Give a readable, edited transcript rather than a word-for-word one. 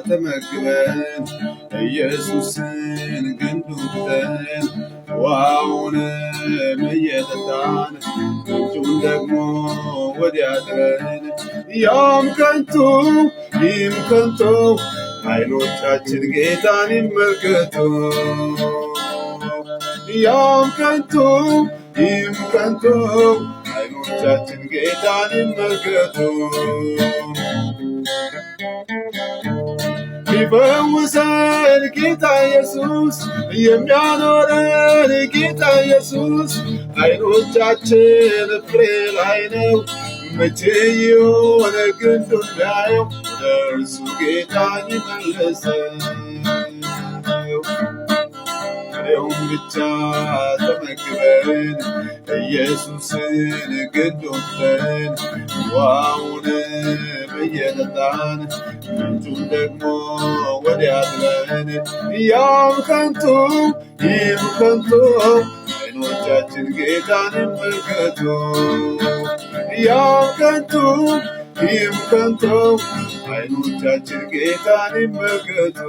ተመግበን ኢየሱስን ግንዱን ውሃውንም እየጠጣን ምንጩን ደግሞ ወዲያ ጥለን ያም ከንቱ ይህም ከንቱ ዓይኖቻችን ጌታን ይመልከቱ። ያም ከንቱ ይህም ከንቱ ዓይኖቻችን ጌታን ይመልከቱ። የሚፈውሰን ጌታ ኢየሱስ የሚያኖረን ጌታ ኢየሱስ ዓይኖቻችን ፍሬ ላይ ነው። መቼ የሆነ ግንዱን ቢያየው ወደ እርሱ ጌታ ይመለሰው። ፍሬውን ብቻ ተመግበን ኢየሱስን ግንዱን ትተን ውሃውንም እየጠጣን ምንጩን ደግሞ ወዲያ ጥለን ያም ከንቱ ይህም ከንቱ ዓይኖቻችን ጌታን ይመልከቱ። ያም ከንቱ ይህም ከንቱ ዓይኖቻችን ጌታን ይመልከቱ።